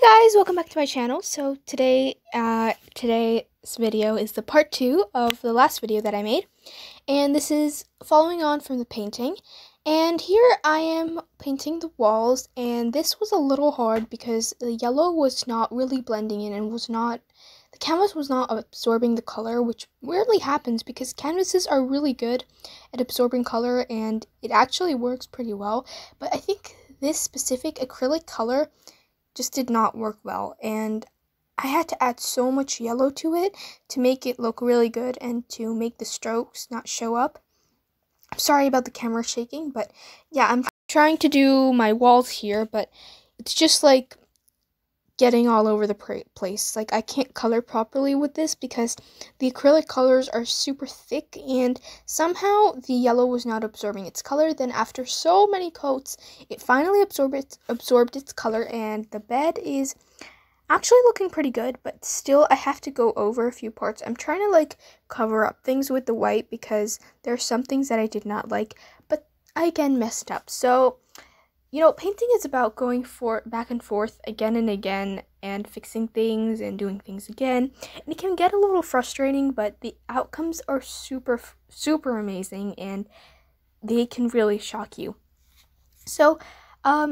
Hi guys, welcome back to my channel. So today's video is the part 2 of the last video that I made, and this is following on from the painting. And here I am painting the walls, and this was a little hard because the yellow was not really blending in and the canvas was not absorbing the color, which rarely happens because canvases are really good at absorbing color and it actually works pretty well. But I think this specific acrylic color just did not work well, and I had to add so much yellow to it to make it look really good and to make the strokes not show up. I'm sorry about the camera shaking, but yeah, I'm trying to do my walls here, but it's just like getting all over the place. Like, I can't color properly with this because the acrylic colors are super thick and somehow the yellow was not absorbing its color. Then after so many coats, it finally absorbed its color, and the bed is actually looking pretty good, but still I have to go over a few parts. I'm trying to like cover up things with the white because there are some things that I did not like, but I again messed up. So painting is about going back and forth again and again and fixing things and doing things again. And it can get a little frustrating, but the outcomes are super, super amazing and they can really shock you. So,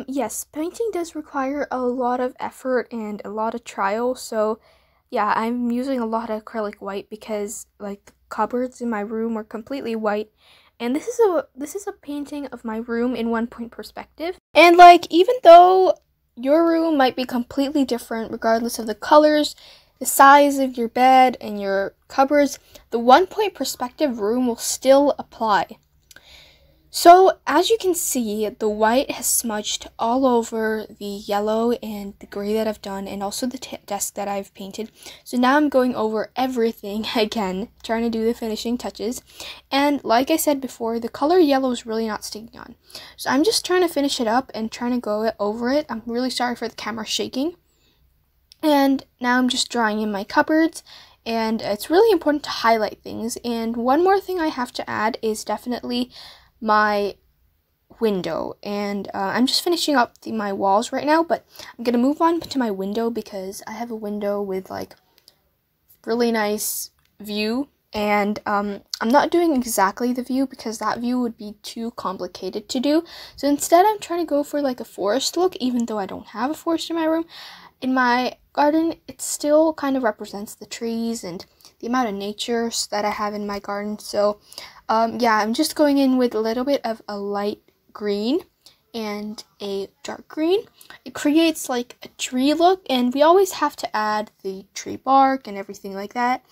yes, painting does require a lot of effort and a lot of trial. So, yeah, I'm using a lot of acrylic white because like the cupboards in my room are completely white. And this is a painting of my room in 1-point perspective. And like, even though your room might be completely different regardless of the colors, the size of your bed and your cupboards, the 1-point perspective room will still apply. So as you can see, the white has smudged all over the yellow and the gray that I've done, and also the desk that I've painted. So now I'm going over everything again, trying to do the finishing touches. And like I said before, the color yellow is really not sticking on. So I'm just trying to finish it up and trying to go over it. I'm really sorry for the camera shaking. And now I'm just drawing in my cupboards. And it's really important to highlight things. And one more thing I have to add is definitely my window, and I'm just finishing up my walls right now, but I'm gonna move on to my window because I have a window with like really nice view, and I'm not doing exactly the view because that view would be too complicated to do. So instead I'm trying to go for like a forest look, even though I don't have a forest in my room. In my garden, it still kind of represents the trees and the amount of nature that I have in my garden. So yeah, I'm just going in with a little bit of a light green and a dark green. It creates like a tree look, and we always have to add the tree bark and everything like that.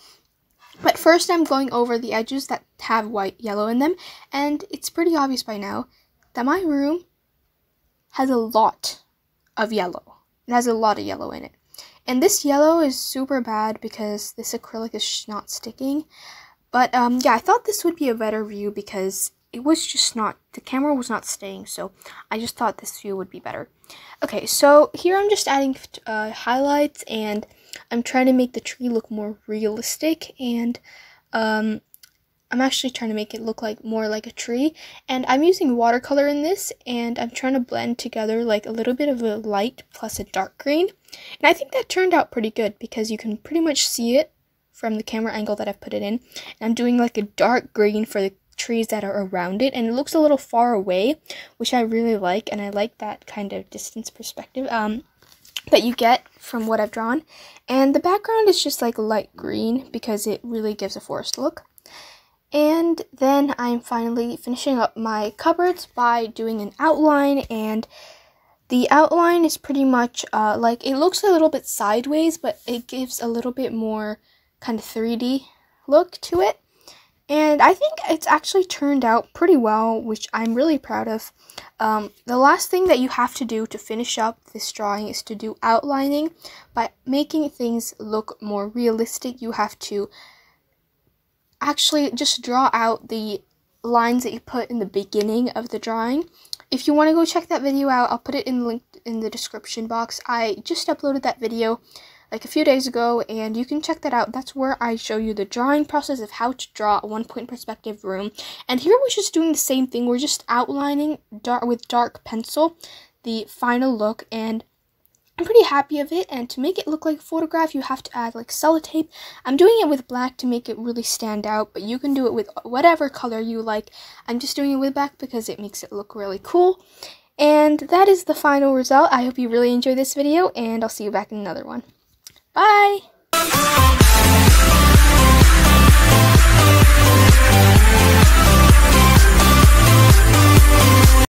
But first I'm going over the edges that have white, yellow in them, and it's pretty obvious by now that my room has a lot of yellow. It has a lot of yellow in it. And this yellow is super bad because this acrylic is not sticking. But yeah, I thought this would be a better view because it was just not, the camera was not staying, so I just thought this view would be better. Okay, so here I'm just adding highlights, and I'm trying to make the tree look more realistic, and I'm actually trying to make it look like more like a tree, and I'm using watercolor in this, and I'm trying to blend together like a little bit of a light plus a dark green, and I think that turned out pretty good because you can pretty much see it from the camera angle that I've put it in. And I'm doing like a dark green for the trees that are around it, and it looks a little far away, which I really like, and I like that kind of distance perspective that you get from what I've drawn. And the background is just like light green because it really gives a forest look. And then I'm finally finishing up my cupboards by doing an outline, and the outline is pretty much like, it looks a little bit sideways, but it gives a little bit more kind of 3D look to it. And I think it's actually turned out pretty well, which I'm really proud of. The last thing that you have to do to finish up this drawing is to do outlining. By making things look more realistic, you have to actually just draw out the lines that you put in the beginning of the drawing. If you want to go check that video out, I'll put it in the link in the description box. I just uploaded that video like a few days ago, and you can check that out. That's where I show you the drawing process of how to draw a 1-point perspective room. And here we're just doing the same thing. We're just outlining with dark pencil the final look, and I'm pretty happy of it, and to make it look like a photograph, you have to add like sellotape. I'm doing it with black to make it really stand out, but you can do it with whatever color you like. I'm just doing it with black because it makes it look really cool. And that is the final result. I hope you really enjoyed this video, and I'll see you back in another one. Bye!